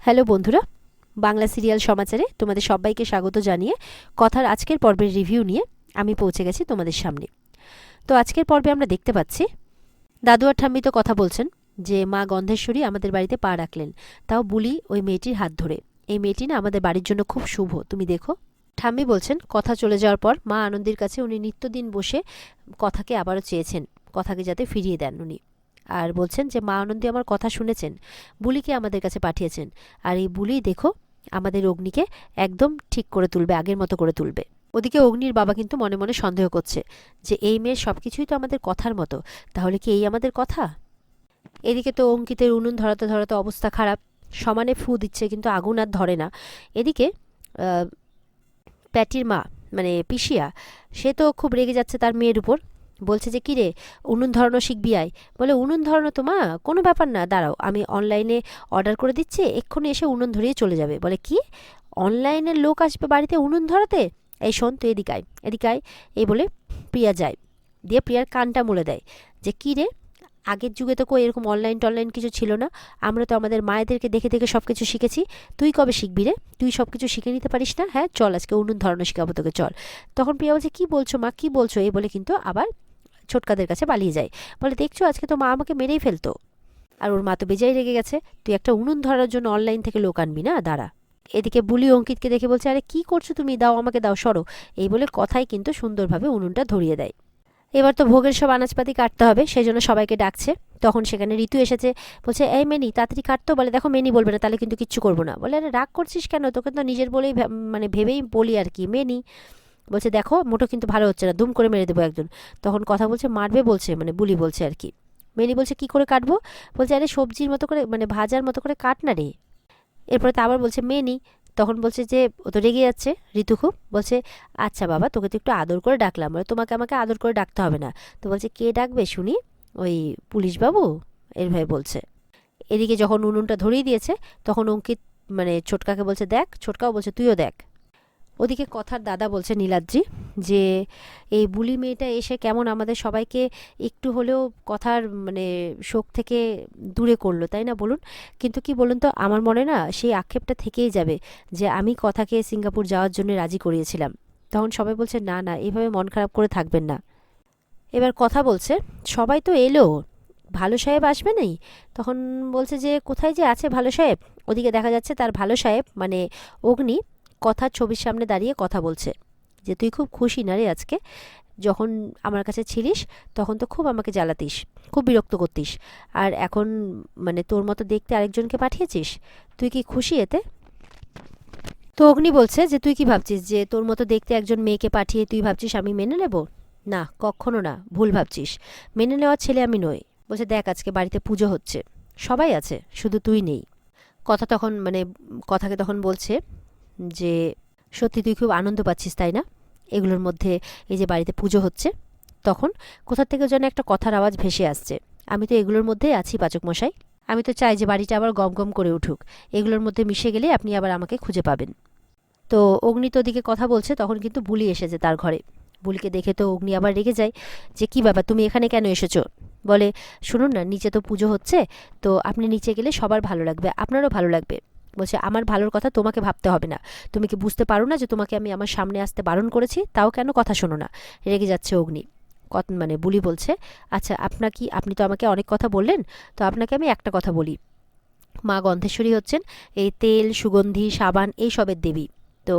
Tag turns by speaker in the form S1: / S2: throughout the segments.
S1: Hello বন্ধুরা, Bangla serial সমাচারে তোমাদের সবাইকে স্বাগত জানিয়ে কথার আজকের পর্বের রিভিউ নিয়ে আমি পৌঁছে গেছি তোমাদের সামনে। তো আজকের পর্বে আমরা দেখতে পাচ্ছি দাদু আর ঠাম্মি তো কথা বলছেন যে মা গন্ধেশ্বরী আমাদের বাড়িতে পা রাখলেন, তাও বুলি ওই মেয়েটির হাত ধরে। এই মেয়েটি না আমাদের বাড়ির জন্য খুব শুভ, তুমি দেখো। ঠাম্মি বলছেন কথা চলে যাওয়ার পর মা আনন্দীর কাছে উনি নিত্যদিন বসে কথাকে আবারও চেয়েছেন, কথাকে যাতে ফিরিয়ে দেন উনি। আর বলছেন যে মা আনন্দী আমার কথা শুনেছেন, বুলিকে আমাদের কাছে পাঠিয়েছেন। আর এই বুলি দেখো আমাদের অগ্নিকে একদম ঠিক করে তুলবে, আগের মতো করে তুলবে। ওদিকে অগ্নির বাবা কিন্তু মনে মনে সন্দেহ করছে যে এই মেয়ের সব কিছুই তো আমাদের কথার মতো, তাহলে কি এই আমাদের কথা? এদিকে তো অঙ্কিতের উনুন ধরাতে ধরাতে অবস্থা খারাপ, সমানে ফু দিচ্ছে কিন্তু আগুন আর ধরে না। এদিকে প্যাটির মা মানে পিসিয়া, সে তো খুব রেগে যাচ্ছে তার মেয়ের উপর। বলছে যে কিরে উনুন ধরানো শিখবি আয়। বলে উনুন ধরানো তো মা কোনো ব্যাপার না, দাঁড়াও আমি অনলাইনে অর্ডার করে দিচ্ছি, এক্ষুনি এসে উনুন ধরিয়ে চলে যাবে। বলে কি অনলাইনের লোক আসবে বাড়িতে উনুন ধরাতে? এই শোন তুই এদিকে আয়, এদিকে আয়। এই বলে প্রিয়া যায়, দিয়ে প্রিয়ার কানটা মুলে দেয় যে কী রে, আগের যুগে তো কই এরকম অনলাইন টনলাইন কিছু ছিল না, আমরা তো আমাদের মায়েদেরকে দেখে দেখে সব কিছু শিখেছি, তুই কবে শিখবি রে? তুই সব কিছু শিখে নিতে পারিস না? হ্যাঁ চল আজকে উনুন ধরানো শিখাবো তোকে, চল। তখন প্রিয়া বলছে কী বলছো মা, কী বলছো? এই বলে কিন্তু আবার ছোটকাদের কাছে পালিয়ে যায়। বলে দেখছো আজকে তো মা আমাকে মেরেই ফেলতো। আর ওর মা তো বেজায় রেগে গেছে, তুই একটা উনুন ধরার জন্য অনলাইন থেকে লোক আনবি না, দাঁড়া। এদিকে বুলি অঙ্কিতকে দেখে বলছে আরে কি করছো তুমি, দাও আমাকে দাও, সরো। এই বলে কথাই কিন্তু সুন্দরভাবে উনুনটা ধরিয়ে দেয়। এবার তো ভোগের সব আনাজপাতি কাটতে হবে, সেই জন্য সবাইকে ডাকছে। তখন সেখানে ঋতু এসেছে, বলছে এই মেনি তাড়াতাড়ি কাটতো। বলে দেখো মেনি বলবে না, তাহলে কিন্তু কিচ্ছু করবো না। বলে আরে রাগ করছিস কেন, তোকে তো নিজের বলেই মানে ভেবেই বলি আর কি। মেনি বলছে দেখো মোটো কিন্তু ভালো হচ্ছে না, দুম করে মেরে দেবো একজন। তখন কথা বলছে মারবে বলছে, মানে বুলি বলছে আর কি। মেনি বলছে কি করে কাটবো? বলছে আরে সবজির মতো করে মানে ভাজার মতো করে কাট না রে। এরপরে তো আবার বলছে মেনি। তখন বলছে যে ও তো রেগে যাচ্ছে ঋতু খুব, বলছে আচ্ছা বাবা তোকে তো একটু আদর করে ডাকলাম, বলে তোমাকে আমাকে আদর করে ডাকতে হবে না। তো বলছে কে ডাকবে শুনি? ওই পুলিশবাবু, এরভাবে বলছে। এদিকে যখন উনুনটা ধরিয়ে দিয়েছে তখন অঙ্কিত মানে ছোটকাকে বলছে দেখ, ছোটকাও বলছে তুইও দেখ। ওদিকে কথার দাদা বলছে নীলাদ্রি যে এই বুলি মেয়েটা এসে কেমন আমাদের সবাইকে একটু হলেও কথার মানে শোক থেকে দূরে করলো, তাই না বলুন? কিন্তু কি বলুন তো, আমার মনে না সেই আক্ষেপটা থেকেই যাবে যে আমি কথাকে সিঙ্গাপুর যাওয়ার জন্য রাজি করিয়েছিলাম। তখন সবাই বলছে না না, এভাবে মন খারাপ করে থাকবেন না। এবার কথা বলছে সবাই তো এলো, ভালো সাহেব আসবে নাই? তখন বলছে যে কোথায় যে আছে ভালো সাহেব? ওদিকে দেখা যাচ্ছে তার ভালো সাহেব মানে অগ্নি কথার ছবির সামনে দাঁড়িয়ে কথা বলছে যে তুই খুব খুশি না রে আজকে? যখন আমার কাছে ছিলিস তখন তো খুব আমাকে জ্বালাতিস, খুব বিরক্ত করতিস, আর এখন মানে তোর মতো দেখতে আরেকজনকে পাঠিয়েছিস, তুই কি খুশি এতে? তো অগ্নি বলছে যে তুই কি ভাবছিস যে তোর মতো দেখতে একজন মেয়েকে পাঠিয়ে তুই ভাবছিস আমি মেনে নেব? না কখনো না, ভুল ভাবছিস, মেনে নেওয়ার ছেলে আমি নই। বলছে দেখ আজকে বাড়িতে পুজো হচ্ছে, সবাই আছে শুধু তুই নেই। কথা তখন মানে কথাকে তখন বলছে যে সত্যি তুই খুব আনন্দ পাচ্ছিস তাই না এগুলোর মধ্যে, এই যে বাড়িতে পুজো হচ্ছে? তখন কোথা থেকে যেন একটা কথার আওয়াজ ভেসে আসছে, আমি তো এগুলোর মধ্যেই আছি পাচক মশাই, আমি তো চাই যে বাড়িটা আবার গম গম করে উঠুক, এগুলোর মধ্যে মিশে গেলে আপনি আবার আমাকে খুঁজে পাবেন। তো অগ্নি তো ওদিকে কথা বলছে, তখন কিন্তু বুলি এসেছে তার ঘরে। বুলিকে দেখে তো অগ্নি আবার রেগে যায় যে কি ব্যাপার তুমি এখানে কেন এসেছো? বলে শুনুন না নিচে তো পুজো হচ্ছে, তো আপনি নিচে গেলে সবার ভালো লাগবে, আপনারও ভালো লাগবে। বলছে আমার ভালোর কথা তোমাকে ভাবতে হবে না, তুমি কি বুঝতে পারো না যে তোমাকে আমি আমার সামনে আসতে বারণ করেছি, তাও কেন কথা শোনো না? রেগে যাচ্ছে অগ্নি। মানে বুলি বলছে আচ্ছা আপনি তো আমাকে অনেক কথা বললেন, তো আপনাকে আমি একটা কথা বলি, মা গন্ধেশ্বরী হচ্ছেন এই তেল সুগন্ধি সাবান এই সবের দেবী। তো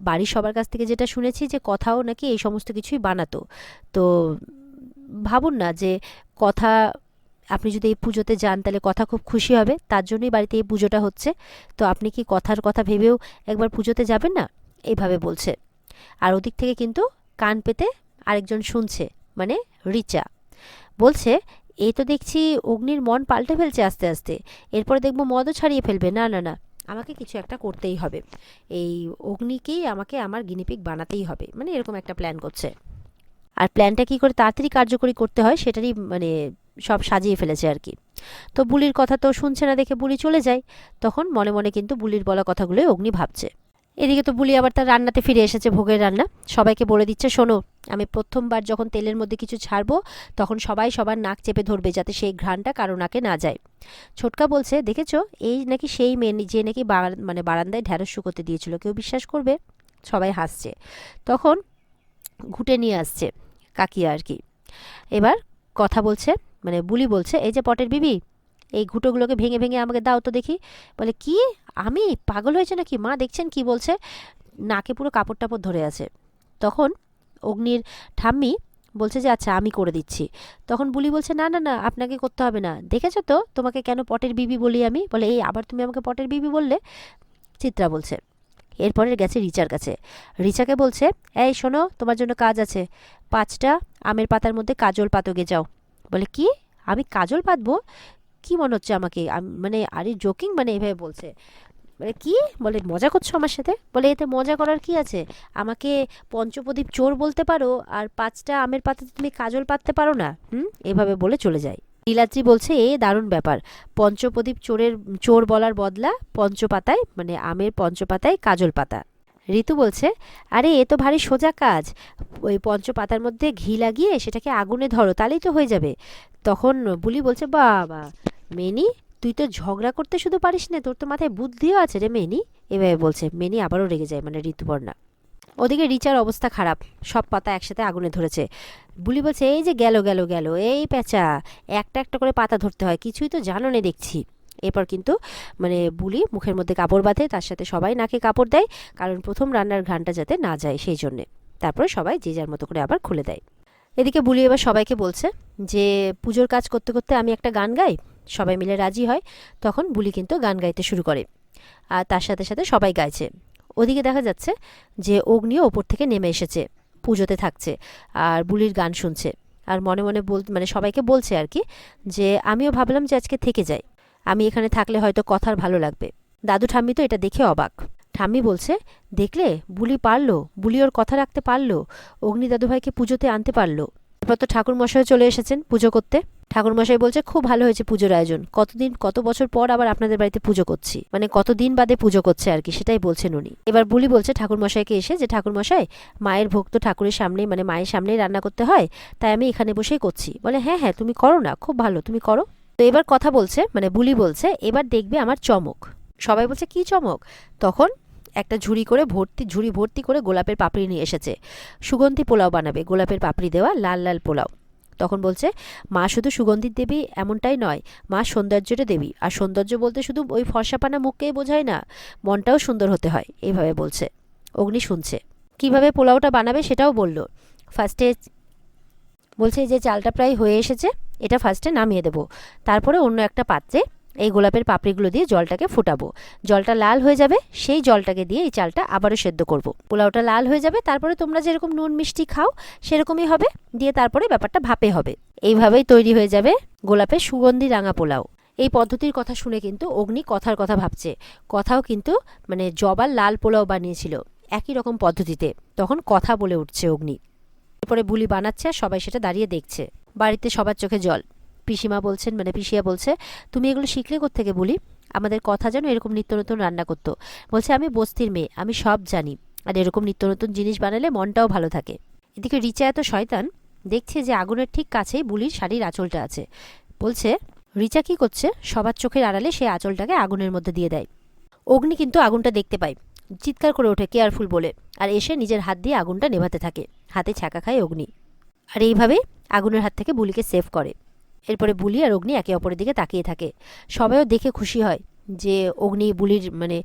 S1: বাড়ির সবার কাছ থেকে যেটা শুনেছি যে কথাও নাকি এই সমস্ত কিছুই বানাতো। তো ভাবুন না যে কথা, আপনি যদি এই পুজোতে যান তাহলে কথা খুব খুশি হবে, তার জন্যই বাড়িতে এই পুজোটা হচ্ছে। তো আপনি কি কথার কথা ভেবেও একবার পুজোতে যাবেন না? এইভাবে বলছে। আর ওদিক থেকে কিন্তু কান পেতে আরেকজন শুনছে, মানে রিচা বলছে এই তো দেখছি অগ্নির মন পাল্টে ফেলছে আস্তে আস্তে, এরপরে দেখবো মদও ছাড়িয়ে ফেলবে। না না না, আমাকে কিছু একটা করতেই হবে, এই অগ্নিকেই আমাকে আমার গিনিপিগ বানাতেই হবে, মানে এরকম একটা প্ল্যান করছে। আর প্ল্যানটা কি করে তাড়াতাড়ি কার্যকরী করতে হয় সেটারই মানে সব সাজিয়ে ফেলেছে আর কি। তো বুলির কথা তো শুনছে না দেখে বুলি চলে যায়। তখন মনে মনে কিন্তু বুলির বলা কথাগুলোই অগ্নি ভাবছে। এদিকে তো বুলি আবার তার রান্নাতে ফিরে এসেছে, ভোগের রান্না। সবাইকে বলে দিচ্ছে, শোনো, আমি প্রথমবার যখন তেলের মধ্যে কিছু ছাড়বো তখন সবাই সবার নাক চেপে ধরবে, যাতে সেই ঘ্রাণটা কারো নাকে না যায়। ছোটকা বলছে, দেখেছো, এই নাকি সেই মেয়ে যে নাকি মানে বারান্দায় ঢ্যাঁড়স শুকোতে দিয়েছিল, কেউ বিশ্বাস করবে? সবাই হাসছে। তখন ঘুঁটে নিয়ে আসছে কাকিয়া আর কি। এবার কথা বলছে, মানে বুলি বলছে, এই যে পটের বিবি, এই ঘুঁটোগুলোকে ভেঙে ভেঙে আমাকে দাও তো দেখি। বলে, কি, আমি পাগল হয়েছে নাকি মা, দেখছেন কি বলছে, নাকে পুরো কাপড় টাপড় ধরে আছে। তখন অগ্নির ঠাম্মি বলছে যে আচ্ছা আমি করে দিচ্ছি। তখন বুলি বলছে, না না না, আপনাকে করতে হবে না, দেখেছো তো তোমাকে কেন পটের বিবি বলি আমি। বলে, এই আবার তুমি আমাকে পটের বিবি বললে? চিত্রা বলছে। এরপরে গেছে রিচার কাছে। রিচাকে বলছে, এই শোনো, তোমার জন্য কাজ আছে, 5টা আমের পাতার মধ্যে কাজল পাতোগে যাও। বলে, কি, আমি কাজল পাতবো? কি মনে হচ্ছে আমাকে, মানে আরে জোকিং, মানে এভাবে বলছে। বলে, কি, বলে মজা করছো আমার সাথে? বলে, এতে মজা করার কি আছে, আমাকে পঞ্চপ্রদীপ চোর বলতে পারো, আর 5টা আমের পাতাতে তুমি কাজল পাততে পারো না? এভাবে বলে চলে যায়। নীলাদ্রি বলছে, এ দারুণ ব্যাপার, পঞ্চপ্রদীপ চোর বলার বদলা পঞ্চপাতায়, মানে আমের পঞ্চপাতায় কাজল পাতা। ঋতু বলছে, আরে এ তো ভারী সোজা কাজ, ওই পঞ্চপাতার মধ্যে ঘি লাগিয়ে সেটাকে আগুনে ধরো, তাহলেই তো হয়ে যাবে। তখন বুলি বলছে, বাবা মেনি, তুই তো ঝগড়া করতে শুধু পারিস না, তোর তো মাথায় বুদ্ধিও আছে রে মেনি। এভাবে বলছে। মেনি আবারও রেগে যায়, মানে ঋতুপর্ণা। ওদিকে রিচার অবস্থা খারাপ, সব পাতা একসাথে আগুনে ধরেছে। বুলি বলছে, এই যে গেল গেল গেল, এই পেঁচা, একটা একটা করে পাতা ধরতে হয়, কিছুই তো জানো না দেখছি। এরপর কিন্তু মানে বুলি মুখের মধ্যে কাপড় বাঁধে, তার সাথে সবাই নাকে কাপড় দেয়, কারণ প্রথম রান্নার ঘ্রাণটা যাতে না যায় সেই জন্যে। তারপরে সবাই যে যার মতো করে আবার খুলে দেয়। এদিকে বুলি এবার সবাইকে বলছে যে পুজোর কাজ করতে করতে আমি একটা গান গাই। সবাই মিলে রাজি হয়। তখন বুলি কিন্তু গান গাইতে শুরু করে, আর তার সাথে সাথে সবাই গাইছে। ওদিকে দেখা যাচ্ছে যে অগ্নিও ওপর থেকে নেমে এসেছে, পুজোতে থাকছে আর বুলির গান শুনছে। আর মনে মনে মানে সবাইকে বলছে আর কি, যে আমিও ভাবলাম যে আজকে থেকে যাই, আমি এখানে থাকলে হয়তো কথার ভালো লাগবে। দাদু ঠাম্মি তো এটা দেখে অবাক। ঠাম্মি বলছে, দেখলে, বুলি পারলো, বুলি ওর কথা রাখতে পারলো, অগ্নি দাদুভাইকে পুজোতে আনতে পারলো। এরপর তো ঠাকুরমশাই চলে এসেছেন পুজো করতে। ঠাকুরমশাই বলছে, খুব ভালো হয়েছে পুজোর আয়োজন, কত বছর পর আবার আপনাদের বাড়িতে পুজো করছি, মানে কতদিন বাদে পুজো করছে আর কি, সেটাই বলছেন উনি। এবার বুলি বলছে ঠাকুরমশাইকে এসে, যে ঠাকুরমশাই, মায়ের ভোগ তো ঠাকুরের সামনেই, মানে মায়ের সামনেই রান্না করতে হয়, তাই আমি এখানে বসেই করছি। বলে, হ্যাঁ হ্যাঁ তুমি করো না, খুব ভালো, তুমি করো। তো এবার কথা বলছে, মানে বুলি বলছে, এবার দেখবে আমার চমক। সবাই বলছে, কি চমক? তখন একটা ঝুড়ি ভর্তি করে গোলাপের পাপড়ি নিয়ে এসেছে। সুগন্ধি পোলাও বানাবে, গোলাপের পাপড়ি দেওয়া লাল লাল পোলাও। তখন বলছে, মা শুধু সুগন্ধির দেবী এমনটাই নয়, মা সৌন্দর্যের দেবী, আর সৌন্দর্য বলতে শুধু ওই ফর্সাপানা মুখকেই বোঝায় না, মনটাও সুন্দর হতে হয়, এইভাবে বলছে। অগ্নি শুনছে। কিভাবে পোলাওটা বানাবে সেটাও বলল। ফার্স্টে বলছে, যে চালটা প্রায় হয়ে এসেছে, এটা ফার্স্টে নামিয়ে দেবো, তারপরে অন্য একটা পাত্রে এই গোলাপের পাপড়িগুলো দিয়ে জলটাকে ফুটাবো, জলটা লাল হয়ে যাবে, সেই জলটাকে দিয়ে এই চালটা আবারও সেদ্ধ করব। পোলাওটা লাল হয়ে যাবে, তারপরে তোমরা যেরকম নুন মিষ্টি খাও সেরকমই হবে, দিয়ে তারপরে ব্যাপারটা ভাপে হবে। এইভাবেই তৈরি হয়ে যাবে গোলাপের সুগন্ধি রাঙা পোলাও। এই পদ্ধতির কথা শুনে কিন্তু অগ্নি কথার কথা ভাবছে। কথাও কিন্তু মানে জবার লাল পোলাও বানিয়েছিল একই রকম পদ্ধতিতে, তখন কথা বলে উঠছে অগ্নি। এরপরে বুলি বানাচ্ছে আর সবাই সেটা দাঁড়িয়ে দেখছে। বাড়িতে সবার চোখে জল। পিসিমা বলছেন, মানে পিসিয়া বলছে, তুমি এগুলো শিখলে কোত্থেকে বলি? আমাদের কথা যেন এরকম নিত্য নতুন রান্না করতো। বলছে, আমি বস্তির মেয়ে, আমি সব জানি, আর এরকম নিত্য নতুন জিনিস বানালে মনটাও ভালো থাকে। এদিকে রিচা এত শয়তান, দেখছে যে আগুনের ঠিক কাছেই বুলির শাড়ির আঁচলটা আছে। বলছে, রিচা কি করছে, সবার চোখের আড়ালে সে আঁচলটাকে আগুনের মধ্যে দিয়ে দেয়। অগ্নি কিন্তু আগুনটা দেখতে পায়, চিৎকার করে ওঠে কেয়ারফুল বলে, আর এসে নিজের হাত দিয়ে আগুনটা নেভাতে থাকে। হাতে ছ্যাঁকা খায় অগ্নি, আর এইভাবেই আগুনের হাত থেকে বুলিকে সেভ করে। এরপরে বুলি আর অগ্নি একে অপরের দিকে তাকিয়ে থাকে। সবাইও দেখে খুশি হয় যে অগ্নি বুলির মানে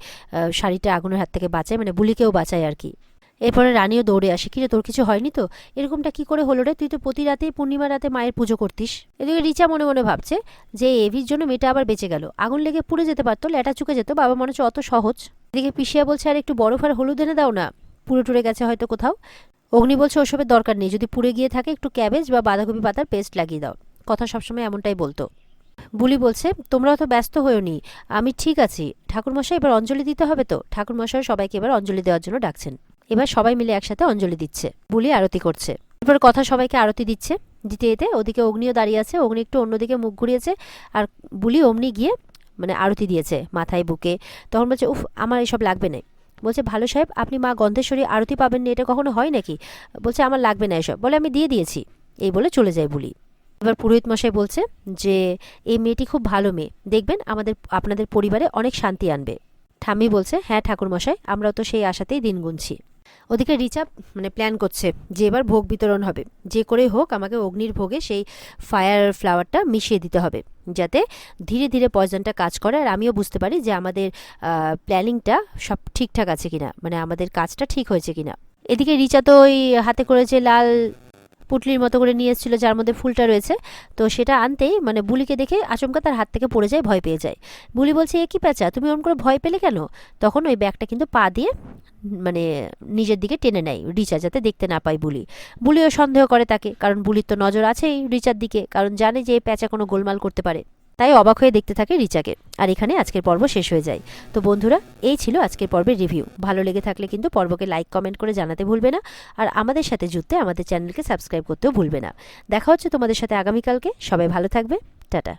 S1: শাড়িটা আগুনের হাত থেকে বাঁচায়, মানে বুলিকেও বাঁচায় আর কি। এরপরে রানীও দৌড়ে আসে, কিরে তোর কিছু হয়নি তো? এরকমটা কি করে হলো রে, তুই তো প্রতি রাতেই পূর্ণিমা রাতে মায়ের পুজো করতিস। এদিকে রিচা মনে মনে ভাবছে যে এভির জন্য মেয়েটা আবার বেঁচে গেল, আগুন লেগে পুড়ে যেতে পারতো, ল্যাটা চুকে যেত, বাবা মনে হচ্ছে অত সহজ। এদিকে পিসিয়া বলছে, আর একটু বরফ আর হলুদ এনে দাও না, পুড়ে টুড়ে গেছে হয়তো কোথাও। অগ্নি বলছে, ওসবের দরকার নেই, যদি পুড়ে গিয়ে থাকে একটু ক্যাবেজ বা বাঁধাকপি পাতার পেস্ট লাগিয়ে দাও। কথা সবসময় এমনটাই বলতো। বুলি বলছে, তোমরা অত ব্যস্ত হয়েও নি, আমি ঠিক আছি। ঠাকুরমশাই এবার অঞ্জলি দিতে হবে তো। ঠাকুরমশাই সবাইকে এবার অঞ্জলি দেওয়ার জন্য ডাকছেন। এবার সবাই মিলে একসাথে অঞ্জলি দিচ্ছে, বুলি আরতি করছে। এরপর কথা সবাইকে আরতি দিচ্ছে, দিতে দিতে ওদিকে অগ্নিও দাঁড়িয়ে আছে। অগ্নি একটু অন্যদিকে মুখ ঘুরিয়েছে, আর বুলি অমনি গিয়ে মানে আরতি দিয়েছে মাথায় বুকে। তখন বলছে, উফ, আমার এসব লাগবে না, বলছে ভালো সাহেব, আপনি মা গন্ধেশ্বরী আরতি পাবেন না, এটা কখনো হয় নাকি? বলছে আমার লাগবে না এসব। বলে আমি দিয়ে দিয়েছি। এই বলে চলে যায় বুলি। এবার পুরোহিত মশাই বলছে যে এই মেয়েটি খুব ভালো মেয়ে, দেখবেন আপনাদের পরিবারে অনেক শান্তি আনবে। ঠাম্মি বলছে হ্যাঁ ঠাকুর মশাই, আমরাও তো সেই আশাতেই দিন গুনছি। ওদিকে রিচা প্ল্যান করছে যে এবার ভোগ বিতরণ হবে, যে করে হোক আমাকে অগ্নির ভোগে সেই ফায়ার ফ্লাওয়ারটা মিশিয়ে দিতে হবে, যাতে ধীরে ধীরে পয়জনটা কাজ করে আর আমিও বুঝতে পারি যে আমাদের প্ল্যানিংটা সব ঠিকঠাক আছে কিনা, আমাদের কাজটা ঠিক হয়েছে কিনা। এদিকে রিচা তো ওই হাতে করে যে লাল পুটলির মতো করে নিয়ে এসেছিল যার মধ্যে ফুলটা রয়েছে, তো সেটা আনতেই বুলিকে দেখে আচমকা তার হাত থেকে পড়ে যায়, ভয় পেয়ে যায়। বুলি বলছে এ কি প্যাঁচা, তুমি ওরকম করে ভয় পেলে কেন? তখন ওই ব্যাগটা কিন্তু পা দিয়ে মানে নিজের দিকে টেনে নেয় রিচা, যাতে দেখতে না পায় বুলি। বুলিও সন্দেহ করে তাকে, কারণ বুলির তো নজর আছেই রিচার দিকে, কারণ জানে যে প্যাঁচা কোনো গোলমাল করতে পারে। তাই অবাক হয়ে দেখতে থাকে রিচাকে। আর এখানে আজকের পর্ব শেষ হয়ে যায়। তো বন্ধুরা, এই ছিল আজকের পর্বের রিভিউ। ভালো লেগে থাকলে কিন্তু পর্বকে লাইক কমেন্ট করে জানাতে ভুলবে না। আর আমাদের সাথে জুড়তে আমাদের চ্যানেলকে সাবস্ক্রাইব করতেও ভুলবে না। দেখা হচ্ছে তোমাদের সাথে আগামীকালকে। সবাই ভালো থাকবে। টাটা।